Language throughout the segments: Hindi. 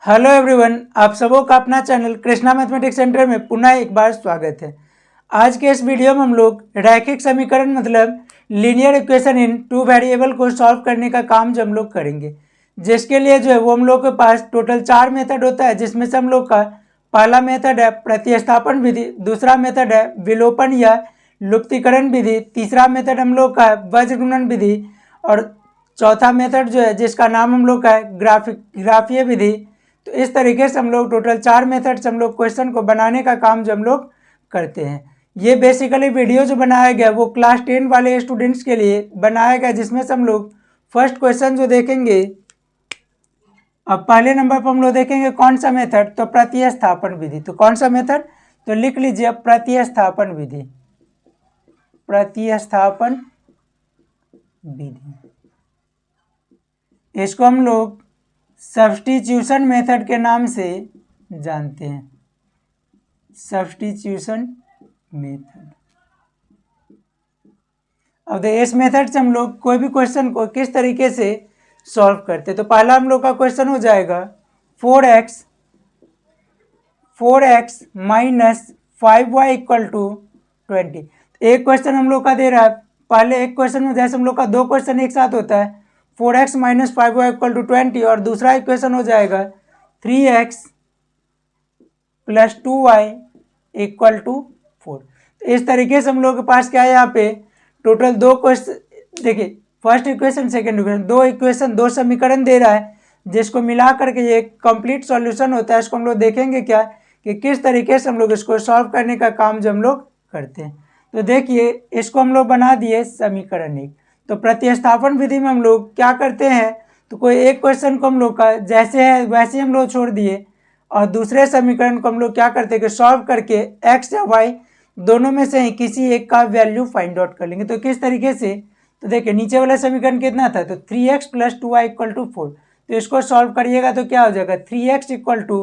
हेलो एवरीवन, आप सबों का अपना चैनल कृष्णा मैथमेटिक्स सेंटर में पुनः एक बार स्वागत है। आज के इस वीडियो में हम लोग रैखिक समीकरण मतलब linear equation in two variable को सॉल्व करने का काम जो हम लोग करेंगे, जिसके लिए जो है वो हम लोग के पास टोटल 4 मेथड होता है, जिसमें से हम लोग का पहला मेथड है प्रतिस्थापन विधि, दूसरा मेथड है विलोपन या लुप्तीकरण विधि, तीसरा मेथड हम लोग का है वज्रगुणन विधि और चौथा मेथड जो है जिसका नाम हम लोग का है ग्राफीय विधि। तो इस तरीके से हम लोग टोटल 4 मेथड से हम लोग क्वेश्चन को बनाने का काम जो हम लोग करते हैं। ये बेसिकली वीडियो जो बनाया गया वो क्लास 10 वाले स्टूडेंट्स के लिए बनाया गया, जिसमें से हम लोग फर्स्ट क्वेश्चन जो देखेंगे, अब पहले नंबर पर हम लोग देखेंगे कौन सा मेथड, तो प्रतिस्थापन विधि। तो कौन सा मेथड, तो लिख लीजिए प्रतिस्थापन विधि। प्रतिस्थापन विधि इसको हम लोग सब्स्टिट्यूशन मेथड के नाम से जानते हैं। Substitution method. अब इस मेथड से हम लोग कोई भी क्वेश्चन को किस तरीके से सॉल्व करते हैं। तो पहला हम लोग का क्वेश्चन हो जाएगा 4x minus 5y equal to 20। एक क्वेश्चन हम लोग का दे रहा है, पहले एक क्वेश्चन में जैसे हम लोग का दो क्वेश्चन एक साथ होता है, 4x minus 5y equal to 20, और दूसरा इक्वेशन हो जाएगा 3x plus 2y equal to 4। तो इस तरीके से हम लोग के पास क्या है, यहाँ पे टोटल दो क्वेश्चन, देखिए फर्स्ट इक्वेशन सेकेंड इक्वेशन दो समीकरण दे रहा है, जिसको मिला करके ये कंप्लीट सॉल्यूशन होता है। इसको हम लोग देखेंगे क्या कि किस तरीके से हम लोग इसको सॉल्व करने का काम जो हम लोग करते हैं। तो देखिए इसको हम लोग बना दिए समीकरण एक। तो प्रतिस्थापन विधि में हम लोग क्या करते हैं, तो कोई एक क्वेश्चन को हम लोग का जैसे है वैसे हम लोग छोड़ दिए, और दूसरे समीकरण को हम लोग क्या करते हैं कि सॉल्व करके एक्स या वाई दोनों में से ही किसी एक का वैल्यू फाइंड आउट कर लेंगे। तो किस तरीके से, तो देखिए नीचे वाला समीकरण कितना था, तो 3x plus 2y equal to 4। तो इसको सॉल्व करिएगा तो क्या हो जाएगा, 3x equal to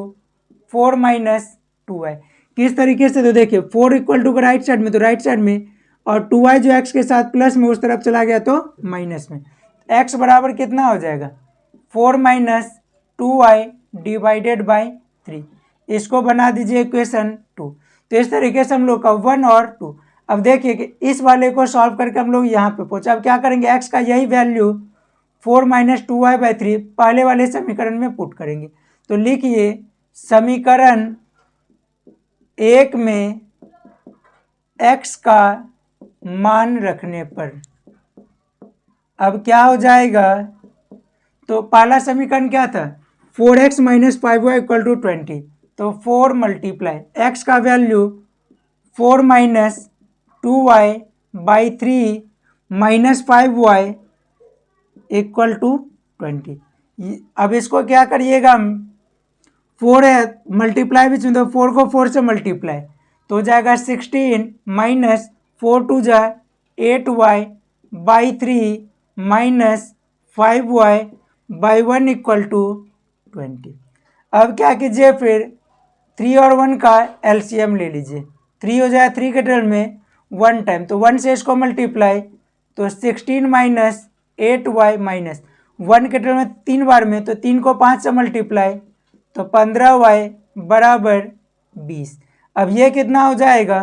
4 minus 2y। किस तरीके से, तो देखिए 4 इक्वल टू का राइट साइड में तो राइट साइड में, और 2y जो x के साथ प्लस में उस तरफ चला गया तो माइनस में। x बराबर कितना हो जाएगा, 4 माइनस 2y डिवाइडेड बाई 3। इसको बना दीजिए इक्वेशन 2। तो इस तरीके से हम लोग का 1 और 2। अब देखिए कि इस वाले को सॉल्व करके हम लोग यहाँ पे पहुँचे। अब क्या करेंगे, x का यही वैल्यू 4 माइनस 2y बाई 3 पहले वाले समीकरण में पुट करेंगे। तो लिखिए समीकरण एक में x का मान रखने पर अब क्या हो जाएगा, तो पहला समीकरण क्या था, 4x minus 5y equal to 20। तो 4 मल्टीप्लाई x का value 4 minus 2y by 3 minus 5y equal to 20। अब इसको क्या करिएगा, हम 4 है मल्टीप्लाई भी तो 4 को 4 से मल्टीप्लाई तो हो जाएगा 16 माइनस 4 टू जा 8y by 3 minus 5y by 1 equal to 20। अब क्या कीजिए, फिर 3 और 1 का एलसीएम ले लीजिए। 3 हो जाए 3 के टर्म में 1 टाइम, तो 1 से इसको मल्टीप्लाई तो 16 माइनस 8y माइनस 1 के टर्म में 3 बार में, तो 3 को 5 से मल्टीप्लाई तो 15y बराबर 20। अब ये कितना हो जाएगा,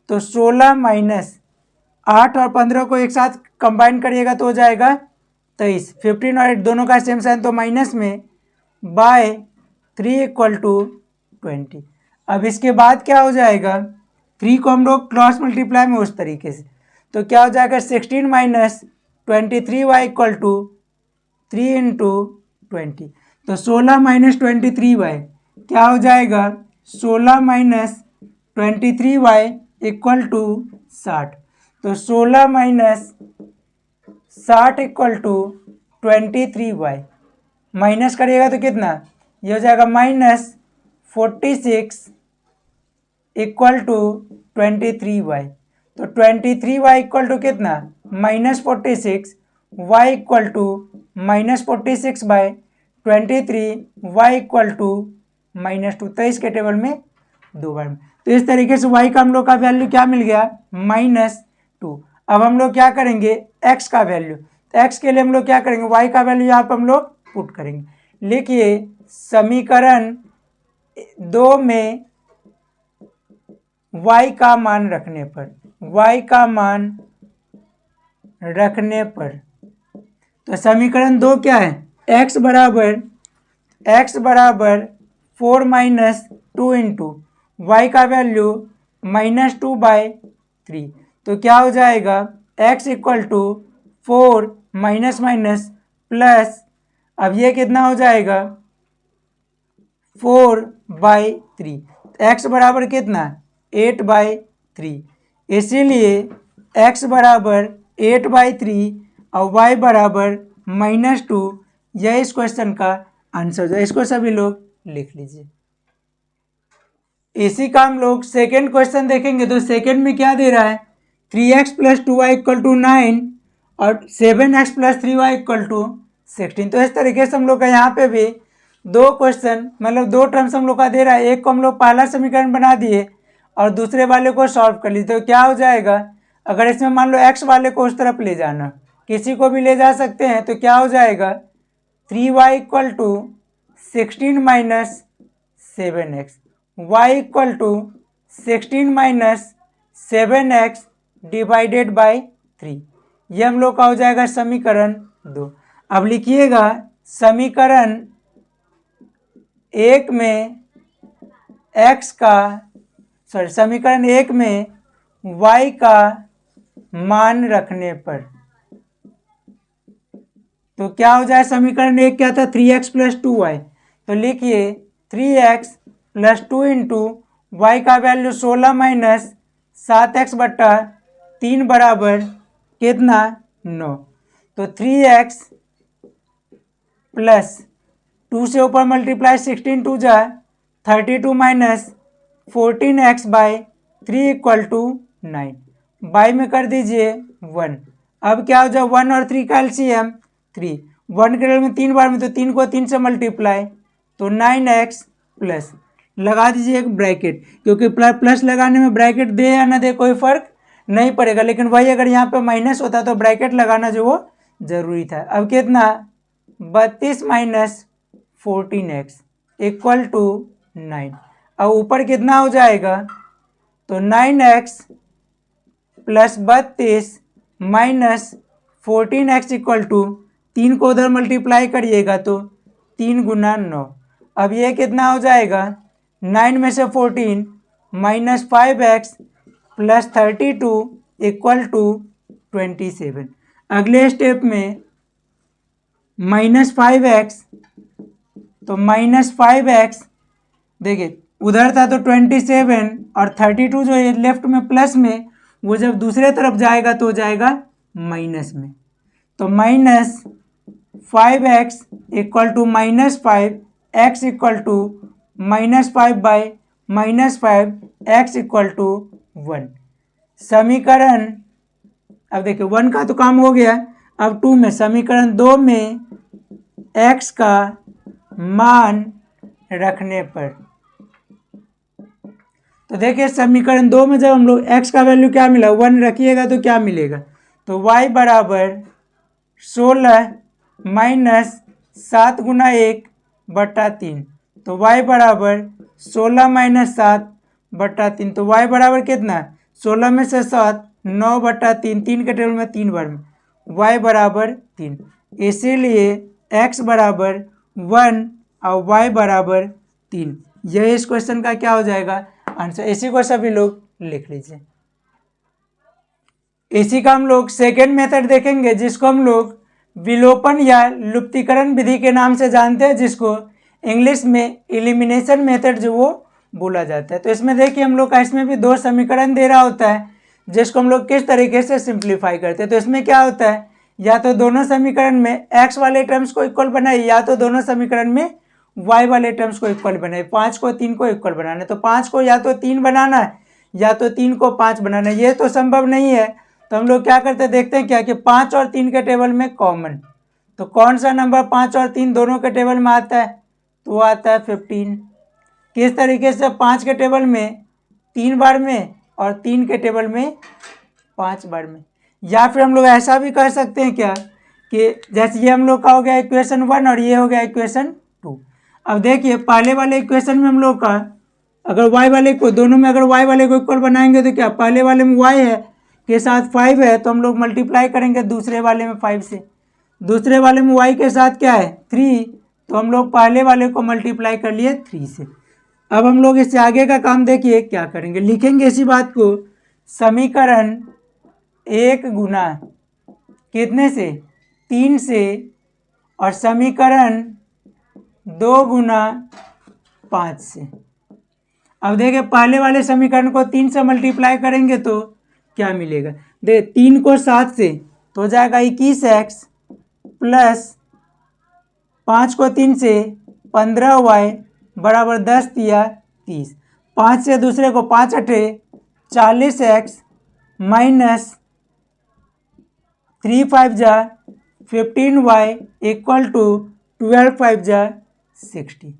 तो 16 माइनस 8 और 15 को एक साथ कंबाइन करिएगा तो हो जाएगा 23। 15 और 8 दोनों का सेम साइन तो माइनस में बाय 3 इक्वल टू 20। अब इसके बाद क्या हो जाएगा, 3 को हम लोग क्रॉस मल्टीप्लाई में उस तरीके से, तो क्या हो जाएगा 16 minus 23y equal to 3 into 20। तो 16 माइनस 23y क्या हो जाएगा, 16 माइनस 23y इक्वल टू 60। तो 16 minus 60 equal to 23y minus करिएगा तो कितना, ये हो जाएगा माइनस 46 इक्वल टू 23y। तो 23y इक्वल टू कितना, minus 46, y equal to minus 46 by 23, y equal to minus 2। 23 के टेबल में 2 बार में, तो इस तरीके से y का हम लोग का वैल्यू क्या मिल गया, -2। अब हम लोग क्या करेंगे, x का वैल्यू, तो x के लिए हम लोग क्या करेंगे, y का वैल्यू यहाँ पर हम लोग पुट करेंगे। लिखिए समीकरण 2 में y का मान रखने पर, y का मान रखने पर, तो समीकरण 2 क्या है, x बराबर 4 माइनस 2 इंटू वाई का वैल्यू -2/3, तो क्या हो जाएगा x equal to 4 minus minus plus, अब ये कितना हो जाएगा 4/3, x बराबर कितना 8/3, इसीलिए x बराबर 8/3 और y बराबर -2, यह इस क्वेश्चन का आंसर है। इसको सभी लोग लिख लीजिए। इसी का हम लोग सेकेंड क्वेश्चन देखेंगे। तो सेकेंड में क्या दे रहा है, 3x plus 2y equal to 9 और 7x plus 3y equal to 16। तो इस तरीके से हम लोग का यहाँ पे भी दो क्वेश्चन, मतलब दो टर्म्स हम लोग का दे रहा है। एक को हम लोग पहला समीकरण बना दिए और दूसरे वाले को सॉल्व कर लिए। तो क्या हो जाएगा, अगर इसमें मान लो x वाले को उस तरफ ले जाना, किसी को भी ले जा सकते हैं, तो क्या हो जाएगा 3y equal to 16 minus 7x, y equal to 16 minus 7x divided by 3। ये हम लोग का हो जाएगा समीकरण 2। अब लिखिएगा समीकरण 1 में x का, समीकरण 1 में y का मान रखने पर, तो क्या हो जाए, समीकरण 1 क्या था 3x प्लस 2y, तो लिखिए 3x प्लस 2 इंटू वाई का वैल्यू 16 माइनस 7x बट्टा 3 बराबर कितना 9। तो 3x प्लस 2 से ऊपर मल्टीप्लाई 16 2 जा 32 minus 14x by 3 equal to 9, by में कर दीजिए 1। अब क्या हो जाए 1 और 3 का एलसीएम 3, 1 के में 3 बार में, तो 3 को 3 से मल्टीप्लाई, तो 9x प्लस, लगा दीजिए एक ब्रैकेट, क्योंकि प्लस लगाने में ब्रैकेट दे या ना दे कोई फर्क नहीं पड़ेगा, लेकिन वही अगर यहाँ पे माइनस होता तो ब्रैकेट लगाना जो वो जरूरी था। अब कितना 32 माइनस 14x इक्वल टू 9। अब ऊपर कितना हो जाएगा, तो 9x plus 32 minus 14x equal to 3 को उधर मल्टीप्लाई करिएगा तो 3 गुना 9। अब ये कितना हो जाएगा 9 में से 14 minus 5x plus 32 equal to 27। अगले स्टेप में -5x, तो -5x, देखिए उधर था तो 27 और 32 जो है लेफ्ट में प्लस में, वो जब दूसरे तरफ जाएगा तो हो जाएगा माइनस में, तो -5x equal to -5, x equal to -5 by -5, x equal to 1। समीकरण, अब देखिए 1 का तो काम हो गया। अब 2 में, समीकरण 2 में x का मान रखने पर, तो देखिए समीकरण 2 में जब हम लोग x का वैल्यू क्या मिला 1 रखिएगा तो क्या मिलेगा, तो y बराबर 16 माइनस 7 गुना 1 बट्टा 3, तो y बराबर 16 माइनस 7 बट्टा 3, तो y बराबर कितना 16 में से 7 9 बट्टा 3, 3 के टेबल में 3 बार में, y बराबर 3, इसीलिए x बराबर 1 और y बराबर 3। यह इस क्वेश्चन का क्या हो जाएगा आंसर। इसी को सभी लोग लिख लीजिए। इसी का हम लोग सेकेंड मेथड देखेंगे, जिसको हम लोग विलोपन या लुप्तीकरण विधि के नाम से जानते हैं, जिसको इंग्लिश में एलिमिनेशन मेथड जो वो बोला जाता है। तो इसमें देखिए हम लोग का, इसमें भी दो समीकरण दे रहा होता है, जिसको हम लोग किस तरीके से सिंप्लीफाई करते हैं। तो इसमें क्या होता है, या तो दोनों समीकरण में x वाले टर्म्स को इक्वल बनाए, या तो दोनों समीकरण में y वाले टर्म्स को इक्वल बनाए। 5 को 3 को इक्वल बनाना है, तो 5 को या तो 3 बनाना है या तो 3 को 5 बनाना है। ये तो संभव नहीं है, तो हम लोग क्या करते हैं, देखते हैं क्या कि 5 और 3 के टेबल में कॉमन, तो कौन सा नंबर 5 और 3 दोनों के टेबल में आता है, तो वो आता है 15। किस तरीके से 5 के टेबल में 3 बार में और 3 के टेबल में 5 बार में। या फिर हम लोग ऐसा भी कर सकते हैं क्या कि जैसे ये हम लोग का हो गया इक्वेशन 1 और ये हो गया इक्वेशन अब देखिए पहले वाले इक्वेशन में हम लोग का अगर y वाले को दोनों में अगर y वाले को इक्वल बनाएंगे तो क्या पहले वाले में y है के साथ 5 है तो हम लोग मल्टीप्लाई करेंगे दूसरे वाले में 5 से, दूसरे वाले में y के साथ क्या है 3 तो हम लोग पहले वाले को मल्टीप्लाई कर लिए 3 से। अब हम लोग इससे आगे का काम देखिए क्या करेंगे, लिखेंगे इसी बात को समीकरण 1 गुना कितने से 3 से और समीकरण 2 गुना 5 से। अब देखिए पहले वाले समीकरण को 3 से मल्टीप्लाई करेंगे तो क्या मिलेगा, देख 3 को 7 से तो हो जाएगा 21x प्लस 5 को 3 से 15y बराबर 10 दिया 30, 5 से दूसरे को 5 अठे 40x माइनस 3 5 जा 15y इक्वल टू 12 5 जा 60।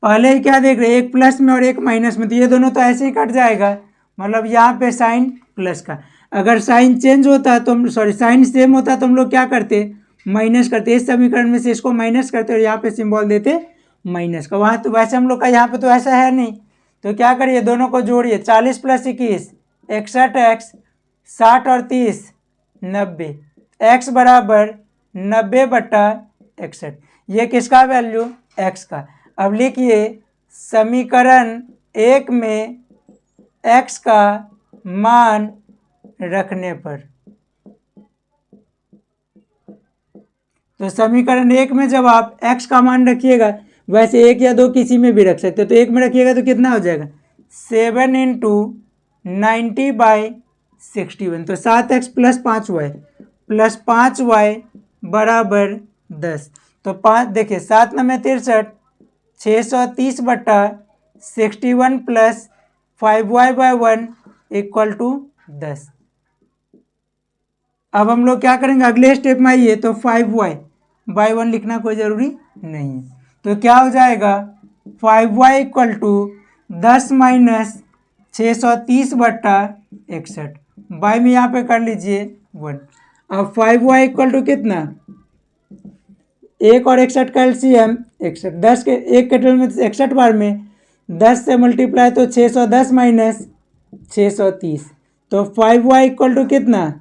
पहले ही क्या देख रहे हैं, एक प्लस में और एक माइनस में, तो ये दोनों तो ऐसे ही कट जाएगा, मतलब यहाँ पे साइन प्लस का, अगर साइन चेंज होता तो हम साइन सेम होता तो हम लोग क्या करते माइनस करते, इस समीकरण में से इसको माइनस करते और यहाँ पे सिंबल देते माइनस का। वहाँ तो वैसे हम लोग का यहाँ पे तो ऐसा है नहीं, तो क्या करिए दोनों को जोड़िए 40 प्लस 21 61x 60 और 30 90 x बराबर 90/61, ये किसका वैल्यू x का। अब लिखिए समीकरण 1 में x का मान रखने पर, तो समीकरण 1 में जब आप x का मान रखिएगा, वैसे 1 या 2 किसी में भी रख सकते हो, तो 1 में रखिएगा तो कितना हो जाएगा 7 × 90/61, तो 7x प्लस 5y बराबर 10, तो 5 देखिए 7 9 63 630/61 प्लस 5y/1 इक्वल टू 10। अब हम लोग क्या करेंगे अगले स्टेप में आइए, तो 5y/1 लिखना कोई ज़रूरी नहीं है, तो क्या हो जाएगा 5y equal to 10 minus 630/61, by में यहाँ पे कर लीजिए 1। अब 5y इक्वल टू कितना, 1 और 61 का एलसीएम 61, 10 के 1 के टर्म में 61 बार में 10 से मल्टीप्लाई तो 610 माइनस 630, तो 5y इक्वल टू कितना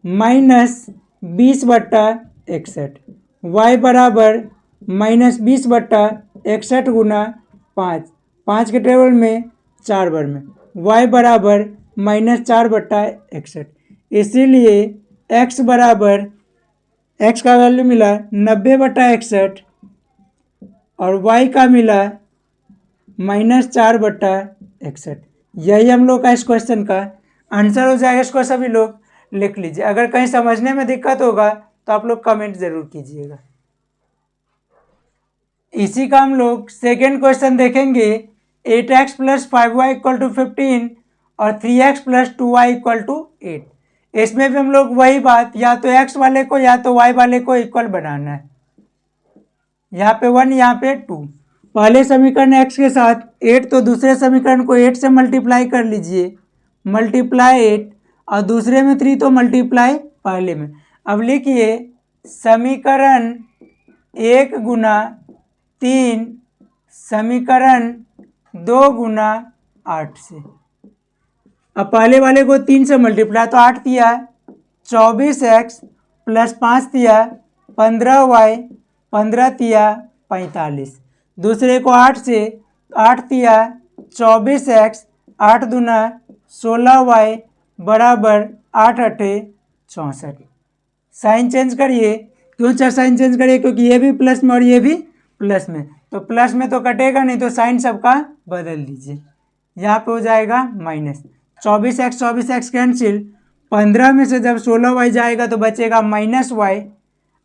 माइनस 20/61, y बराबर माइनस 20/61 गुना 5 के टेबल में 4 बार में, y बराबर माइनस 4/61, इसीलिए x बराबर x का वैल्यू मिला 90/61 और y का मिला माइनस 4/61। यही हम लोग का इस क्वेश्चन का आंसर हो जाएगा। इसको सभी लोग लिख लीजिए, अगर कहीं समझने में दिक्कत होगा तो आप लोग कमेंट जरूर कीजिएगा। इसी का हम लोग सेकेंड क्वेश्चन देखेंगे 8x plus 5y equal to 15 और 3x plus 2y equal to 8। इसमें भी हम लोग वही बात, या तो x वाले को या तो y वाले को इक्वल बनाना है, यहाँ पे 1 यहाँ पे 2, पहले समीकरण x के साथ 8 तो दूसरे समीकरण को 8 से मल्टीप्लाई कर लीजिए, मल्टीप्लाई 8 और दूसरे में 3 तो मल्टीप्लाई पहले में। अब लिखिए समीकरण 1 गुना 3 समीकरण 2 गुना 8 से। अब पहले वाले को 3 से मल्टीप्लाई तो 8 दिया 24x प्लस 5 दिया 15y 15 दिया 45, दूसरे को 8 से 8 दिया 24x 8 दूना 16y बराबर 8 अठे 64। साइन चेंज करिए, क्यों साइन चेंज करिए, क्योंकि ये भी प्लस में और ये भी प्लस में, तो प्लस में तो कटेगा नहीं, तो साइन सबका बदल दीजिए, यहाँ पे हो जाएगा माइनस 24x कैंसिल, 15 में से जब 16y जाएगा तो बचेगा माइनस y,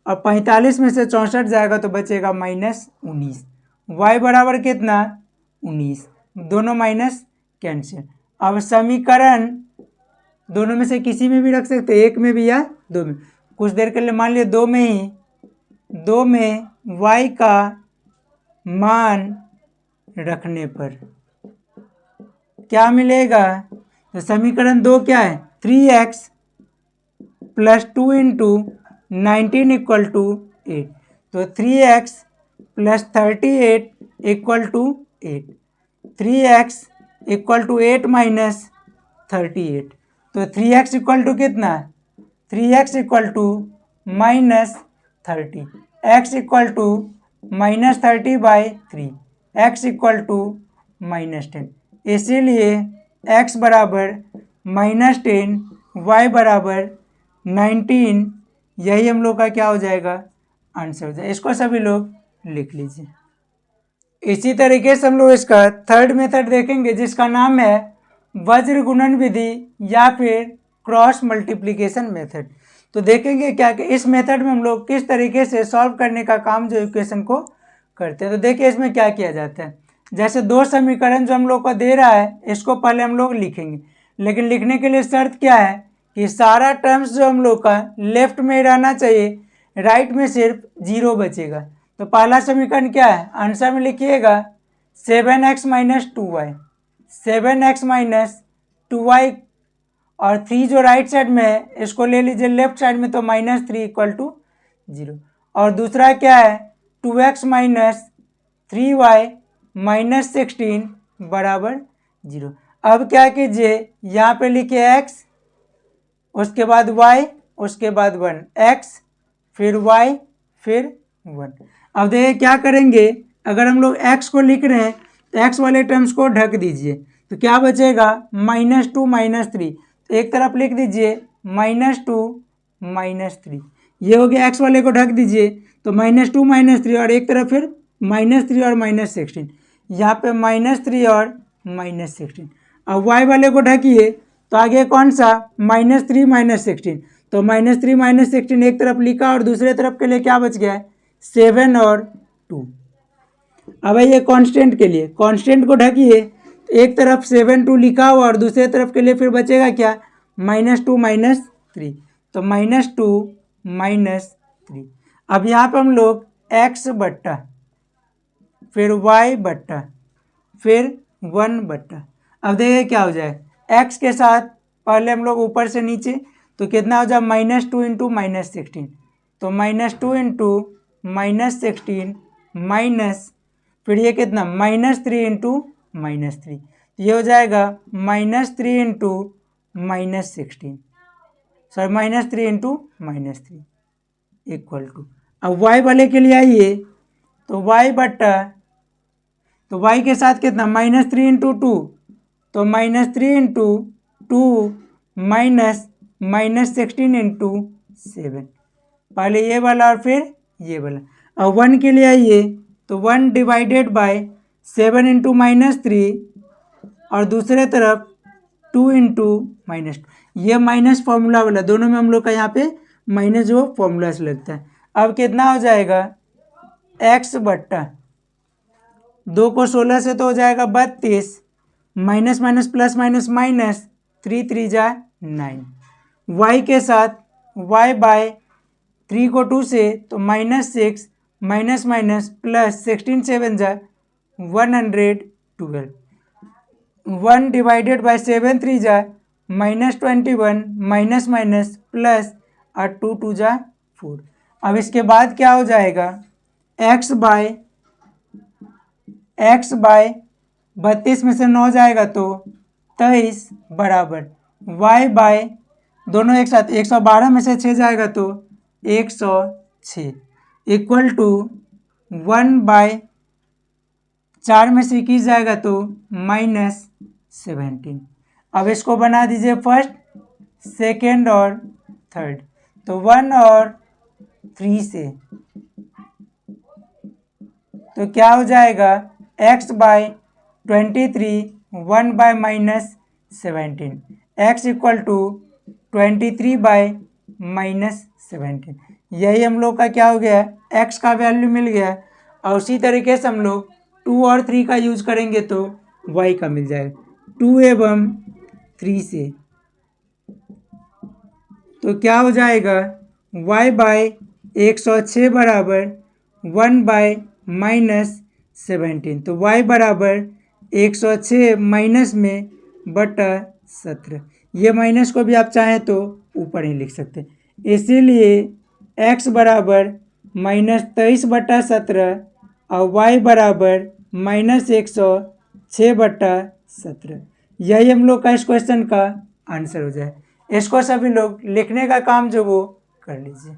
और 45 में से 64 जाएगा तो बचेगा माइनस 19, y बराबर कितना 19, दोनों माइनस कैंसिल। अब समीकरण दोनों में से किसी में भी रख सकते, एक में भी या दो में, कुछ देर के लिए मान लिया दो में ही, दो में y का मान रखने पर क्या मिलेगा, तो समीकरण 2 क्या है 3x प्लस 2 × 19 इक्वल टू 8, तो 3x plus 38 equal to 8, 3x equal to 8 minus 38। तो 3x इक्वल टू कितना, 3x equal to minus 30, x equal to minus 30 by 3, x equal to minus 10। इसीलिए x बराबर माइनस 10, y बराबर 19, यही हम लोग का क्या हो जाएगा, आंसर हो जाएगा। इसको सभी लोग लिख लीजिए। इसी तरीके से हम लोग इसका थर्ड मेथड देखेंगे जिसका नाम है वज्र गुणन विधि या फिर क्रॉस मल्टीप्लिकेशन मेथड। तो देखेंगे क्या कि इस मेथड में हम लोग किस तरीके से सॉल्व करने का काम जो इक्वेशन को करते हैं। तो देखिए इसमें क्या किया जाता है, जैसे दो समीकरण जो हम लोग को दे रहा है इसको पहले हम लोग लिखेंगे, लेकिन लिखने के लिए शर्त क्या है कि सारा टर्म्स जो हम लोग का लेफ्ट में रहना चाहिए, राइट में सिर्फ 0 बचेगा। तो पहला समीकरण क्या है, आंसर में लिखिएगा 7x minus 2y, 7x minus 2y, और 3 जो राइट साइड में है इसको ले लीजिए लेफ्ट साइड में, तो माइनस 3 इक्वल टू 0। और दूसरा क्या है 2x माइनस 3y माइनस 16 बराबर 0। अब क्या कीजिए, यहाँ पे लिखिए x, उसके बाद y, उसके बाद 1, x फिर y फिर 1। अब देखिए क्या करेंगे, अगर हम लोग x को लिख रहे हैं तो x वाले टर्म्स को ढक दीजिए, तो क्या बचेगा माइनस 2 माइनस 3, तो एक तरफ लिख दीजिए माइनस 2 माइनस 3, ये हो गया। x वाले को ढक दीजिए तो माइनस 2 माइनस 3, और एक तरफ फिर माइनस 3 और माइनस 16, यहाँ पे माइनस 3 और माइनस 16। अब y वाले को ढकिए तो आगे कौन सा माइनस 3 माइनस 16, तो माइनस 3 माइनस 16 एक तरफ लिखा और दूसरे तरफ के लिए क्या बच गया है 7 और 2। अब ये कांस्टेंट के लिए, कांस्टेंट को ढकिए, एक तरफ 7 2 लिखा हुआ और दूसरे तरफ के लिए फिर बचेगा क्या माइनस 2 माइनस 3, तो माइनस 2 माइनस 3। अब यहाँ पे हम लोग x बट्टा फिर y बट्टा फिर 1 बट्टा, अब देखिए क्या हो जाए, x के साथ पहले हम लोग ऊपर से नीचे, तो कितना हो जाए माइनस 2 इंटू माइनस 16, तो माइनस 2 इंटू माइनस 16 माइनस फिर ये कितना माइनस 3 इंटू माइनस 3, ये हो जाएगा minus 3 into minus 16, sorry minus 3 into minus 3 equal to. अब y वाले के लिए आइए, तो y बट्टा, तो y के साथ कितना माइनस 3 इंटू 2, तो minus 3 into 2 minus minus 16 into 7, पहले ये वाला और फिर ये वाला। अब 1 के लिए आइए, तो 1 डिवाइडेड बाय 7 इंटू माइनस 3, और दूसरे तरफ 2 इंटू माइनस 2, ये माइनस फॉर्मूला वाला, दोनों में हम लोग का यहाँ पे माइनस जो फॉर्मूला से लगता है। अब कितना हो जाएगा x बट्टा 2 को 16 से तो हो जाएगा 32, minus minus plus minus minus 3 3 जा 9, y के साथ y बाय 3 को 2 से तो माइनस 6 माइनस माइनस प्लस 16 7 जा 112, 1 डिवाइडेड बाय 7 3 जा माइनस 21 माइनस माइनस प्लस और 2 2 जा 4। अब इसके बाद क्या हो जाएगा x बाय 32 में से 9 जाएगा तो 23 बराबर y बाय, दोनों एक साथ 112 में से 6 जाएगा तो 106 इक्वल टू 1 बाय 4 में से 21 जाएगा तो माइनस 17। अब इसको बना दीजिए फर्स्ट सेकेंड और थर्ड, तो 1 और 3 से, तो क्या हो जाएगा x by 23 1 by minus 17, x equal to 23 by minus 17, यही हम लोग का क्या हो गया x का वैल्यू मिल गया। और उसी तरीके से हम लोग 2 और 3 का यूज करेंगे तो y का मिल जाएगा 2 एवं 3 से, तो क्या हो जाएगा y बाय 106 बराबर 1 बाय माइनस 17, तो y बराबर 106 माइनस में बटा 17, ये माइनस को भी आप चाहें तो ऊपर ही लिख सकते हैं। इसीलिए x बराबर माइनस 23 बटा 17 और y बराबर -106/17। यही हम लोग का इस क्वेश्चन का आंसर हो जाए। इसको सभी लोग लिखने का काम जो वो कर लीजिए।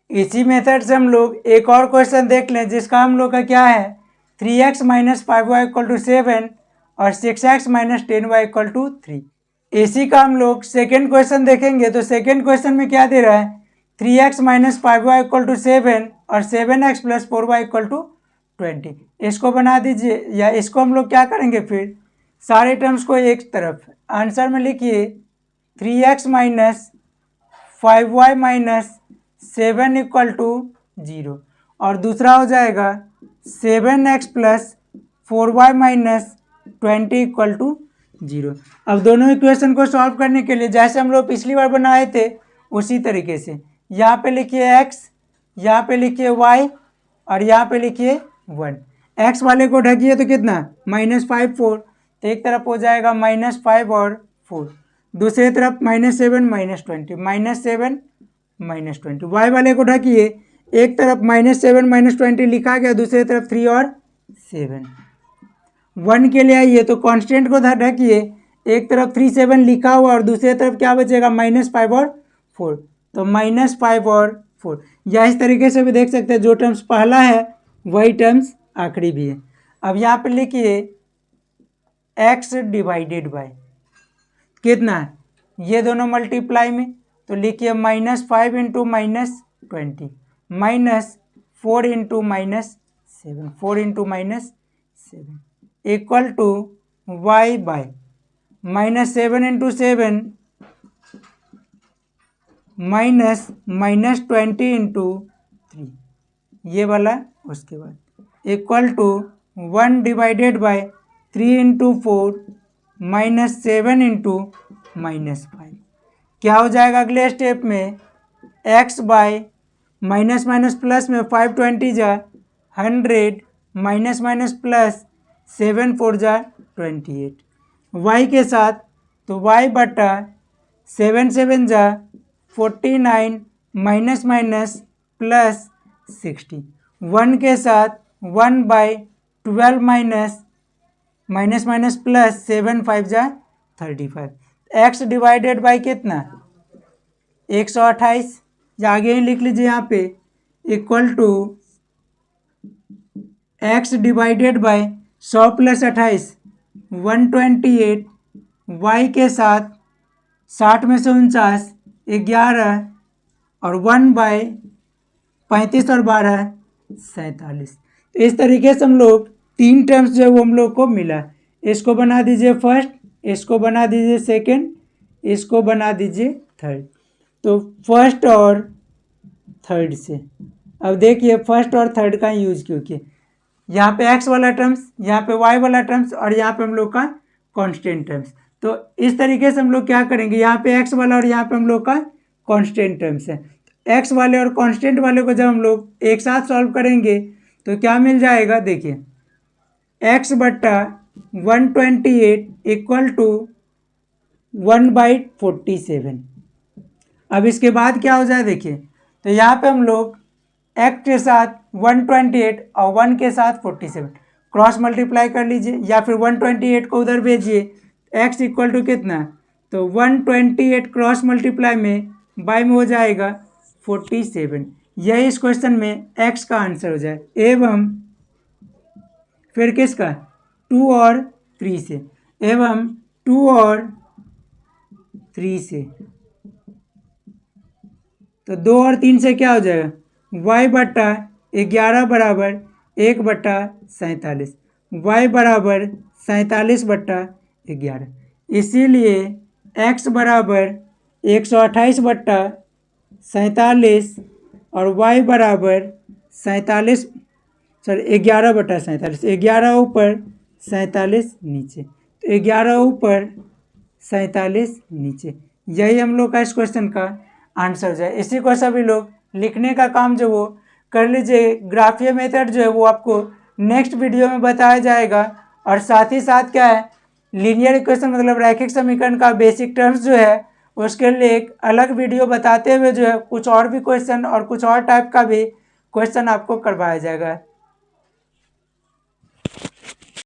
इसी मेथड से हम लोग एक और क्वेश्चन देख लें जिसका हम लोग का क्या है 3x - 5y = 7 और 6x - 10y = 3। इसी का हम लोग सेकेंड क्वेश्चन देखेंगे। तो सेकेंड क्वेश्चन में क्या दे रहा है 3x - 5y = 7 और 7x + 4y = 20। इसको बना दीजिए या इसको हम लोग क्या करेंगे फिर सारे टर्म्स को एक तरफ आंसर में लिखिए 3x - 5y - 7 = 0 और दूसरा हो जाएगा 7x + 4y - 20 = 0। अब दोनों इक्वेशन को सॉल्व करने के लिए जैसे हम लोग पिछली बार बनाए थे उसी तरीके से यहाँ पे लिखिए x, यहाँ पे लिखिए y और यहाँ पे लिखिए 1। x वाले को ढकिए तो कितना -5 4, तो एक तरफ हो जाएगा -5 और 4, दूसरी तरफ -7 -20 -7 -20। y वाले को ढकिए एक तरफ -7 -20 लिखा गया, दूसरी तरफ 3 और 7। 1 के लिए आइए तो कांस्टेंट को ढकिए एक तरफ 3 7 लिखा हुआ और दूसरी तरफ क्या बचेगा -5 और 4, तो -5 और 4। या इस तरीके से भी देख सकते हैं जो टर्म्स पहला है वही टर्म्स आखिरी भी है। अब यहाँ पे लिखिए x डिवाइडेड बाय कितना है ये दोनों मल्टीप्लाई में, तो लिखिए -5 × -20 -4 × -7 4 × -7 इक्वल टू y बाय -7 × 7 -20 × 3 ये वाला, उसके बाद इक्वल टू 1 डिवाइडेड बाय 3 × 4 -7 × -5। क्या हो जाएगा अगले स्टेप में x bye minus minus plus में 520 जा 100 माइनस माइनस प्लस 7 4 जा 28 y के साथ, तो y बटा 7 7 जा 49 माइनस माइनस प्लस 60। 1 के साथ 1/12 माइनस माइनस प्लस 7 5 जा 35। x डिवाइडेड बाई कितना 128, या आगे ही लिख लीजिए यहाँ पे equal to x divided by 100 + 28 128। y के साथ 60 में से 49 11 और 1/35 और 12 47। तो इस तरीके से हम लोग तीन टर्म्स जो है वो हम लोग को मिला। इसको बना दीजिए फर्स्ट, इसको बना दीजिए सेकंड, इसको बना दीजिए थर्ड। तो फर्स्ट और थर्ड से अब देखिए फर्स्ट और थर्ड का यूज क्यों किए। यहाँ पे x वाला टर्म्स, यहाँ पे y वाला टर्म्स और यहाँ पे हम लोग का कांस्टेंट टर्म्स। तो इस तरीके से हम लोग क्या करेंगे, यहाँ पे x वाला और यहाँ पे हम लोग का कांस्टेंट टर्म्स है। x वाले और कांस्टेंट वाले को जब हम लोग एक साथ सॉल्व करेंगे तो क्या मिल जाएगा, देखिए x बट्टा 128 इक्वल टू 1/47। अब इसके बाद क्या हो जाए देखिए, तो यहाँ पे हम लोग x के साथ 128 और 1 के साथ 47 क्रॉस मल्टीप्लाई कर लीजिए, या फिर 128 को उधर भेजिए x इक्वल टू कितना, तो 128 क्रॉस मल्टीप्लाई में बाई में हो जाएगा 47। यही इस क्वेश्चन में x का आंसर हो जाए। एवं फिर किसका 2 और 3 से, एवं 2 और 3 से, तो 2 और 3 से क्या हो जाएगा y बटा 11 बराबर 1/47, y बराबर 47/11। इसीलिए x बराबर 128/47 और y बराबर 11/47, 11 ऊपर 47 नीचे, तो 11 ऊपर 47 नीचे। यही हम लोग का इस क्वेश्चन का आंसर है। इसी को सभी लोग लिखने का काम जो वो कर लीजिए। ग्राफीय मेथड जो है वो आपको नेक्स्ट वीडियो में बताया जाएगा। और साथ ही साथ क्या है, लीनियर इक्वेशन मतलब रैखिक समीकरण का बेसिक टर्म्स जो है उसके लिए एक अलग वीडियो बताते हुए जो है कुछ और भी क्वेश्चन और कुछ और टाइप का भी क्वेश्चन आपको करवाया जाएगा।